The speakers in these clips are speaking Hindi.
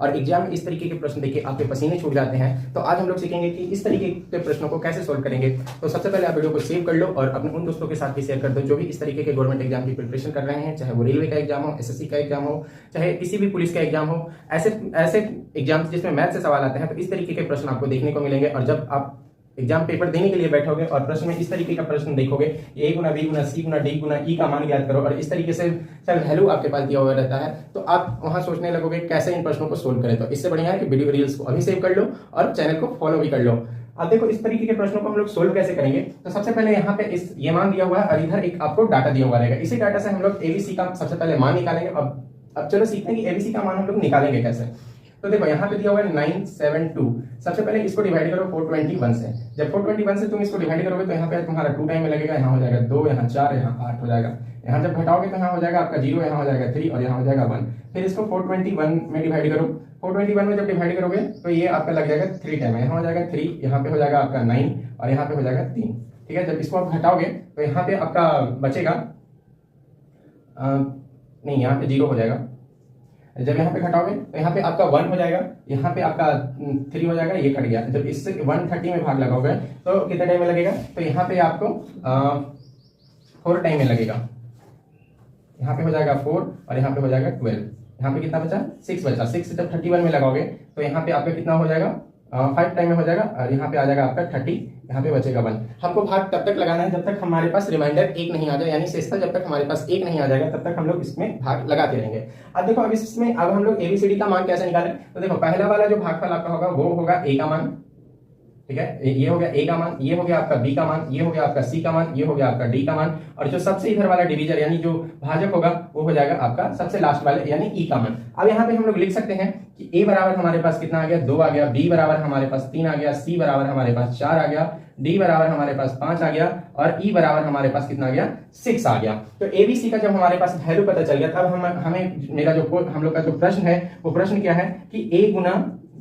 और एग्जाम में इस तरीके के प्रश्न देखिए आपके पसीने छूट जाते हैं। तो आज हम लोग सीखेंगे कि इस तरीके के प्रश्नों को कैसे सोल्व करेंगे। तो सबसे पहले आप वीडियो को सेव कर लो और अपने उन दोस्तों के साथ भी शेयर कर दो जो भी इस तरीके के गवर्नमेंट एग्जाम की प्रिपरेशन कर रहे हैं, चाहे वो रेलवे का एग्जाम हो, एसएससी का एग्जाम हो, चाहे किसी भी पुलिस का एग्जाम हो। ऐसे एग्जाम जिसमें मैथ से सवाल आते हैं तो इस तरीके के प्रश्न आपको देखने को मिलेंगे। और जब आप एग्जाम पेपर देने के लिए बैठोगे और प्रश्न में इस तरीके का प्रश्न देखोगे, ए गुना बी गुना सी गुना डी गुना ई का मान ज्ञात करो, और इस तरीके से वैल्यू आपके पास दिया हुआ रहता है, तो आप वहां सोचने लगोगे कैसे इन प्रश्नों को सोल्व करें। तो इससे बढ़िया है कि वीडियो रील्स को अभी सेव कर लो और चैनल को फॉलो भी कर लो। अब देखो इस तरीके के प्रश्नों को हम लोग सोल्व कैसे करेंगे। तो सबसे पहले यहाँ पे ये मान दिया हुआ है और इधर एक आपको डाटा दिया हुआ रहेगा। इसी डाटा से हम लोग एबीसी का सबसे पहले मान निकालेंगे। अब चलो सीखते हैं कि एबीसी का मान हम लोग निकालेंगे कैसे। तो देखो यहाँ पे दिया हुआ है 972। सबसे पहले इसको डिवाइड करो 421 से। जब 421 से तुम इसको डिवाइड करोगे तो यहाँ पे तुम्हारा 2 टाइम में लगेगा, यहाँ हो जाएगा 2, यहाँ 4, यहाँ 8 हो जाएगा। यहाँ जब घटाओगे तो यहाँ हो जाएगा आपका 0, यहाँ हो जाएगा 3 और यहाँ हो जाएगा 1। फिर इसको 421 में डिवाइड करो। 421 में जब डिवाइड करोगे तो ये आपका लग जाएगा 3 टाइम, यहाँ हो जाएगा 3, यहाँ पे हो जाएगा आपका 9 और यहाँ पे हो जाएगा 3। ठीक है, जब इसको आप घटाओगे तो यहाँ पे आपका बचेगा नहीं, यहाँ पे 0 हो जाएगा। जब यहाँ पे घटाओगे तो यहाँ पे आपका 1 हो जाएगा, यहाँ पे आपका 3 हो जाएगा, ये कट गया। जब इससे 130 में भाग लगाओगे तो कितने टाइम में लगेगा, तो यहाँ पे आपको 4 टाइम में लगेगा। यहाँ पे हो जाएगा 4 और यहाँ पे हो जाएगा 12। यहाँ पे कितना बचा, 6 बचा। 6 से जब 31 में लगाओगे तो यहाँ पे आपका कितना हो जाएगा, 5 टाइम में हो जाएगा और यहाँ पे आ जाएगा आपका 30, यहाँ पे बचेगा 1। हमको भाग तब तक लगाना है जब तक हमारे पास रिमाइंडर 1 नहीं आ जाए, यानी शेषता जब तक हमारे पास 1 नहीं आ जाएगा तब तक हम लोग इसमें भाग लगाते रहेंगे। अब देखो अब हम लोग एबीसीडी का मान कैसे निकालें। तो देखो पहला वाला जो भागफल आपका होगा वो होगा ए का मान। ठीक है, ये हो गया ए का मान, ये हो गया आपका बी का मान, ये हो गया आपका सी का मान, ये हो गया आपका डी का मान, और जो सबसे इधर वाला डिवीजर यानी जो भाजक होगा वो हो जाएगा आपका सबसे लास्ट वाले यानी ई का मान। अब यहाँ पे हम लोग लिख सकते हैं कि ए बराबर हमारे पास कितना आ गया, 2 आ गया, बी बराबर हमारे पास 3 आ गया, सी बराबर हमारे पास 4 आ गया, डी बराबर हमारे पास 5 आ गया और ई बराबर हमारे पास कितना आ गया, 6 आ गया। तो एबीसी का जब हमारे पास वैल्यू पता चल गया तब हम लोग का जो प्रश्न है वो प्रश्न क्या है कि ए गुना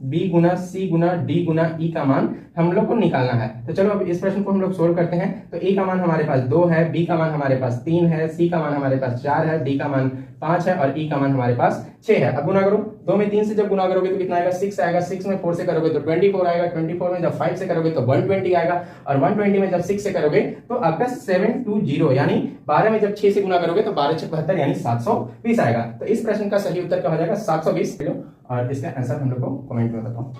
बी गुना सी गुना डी गुना ई का मान हम लोग को निकालना है। तो चलो अब इस प्रश्न को हम लोग सोल्व करते हैं। तो ए का मान हमारे पास 2 है, बी का मान हमारे पास 3 है, सी का मान हमारे पास 4 है, डी का मान 5 है और ई का मान हमारे पास 6 है। अब गुना करो, 2 में 3 से जब गुना करोगे तो कितना आएगा, 6 आएगा। 6 में 4 से करोगे तो 24 आएगा। 24 में जब 5 से करोगे तो 120 आएगा और 120 में जब 6 से करोगे तो आपका 720 यानी 12 में जब 6 से गुना करोगे तो 12 6 72 यानी 720 आएगा। तो इस प्रश्न का सही उत्तर क्या हो जाएगा, 720। और इसका आंसर हम लोग को कमेंट में बताओ।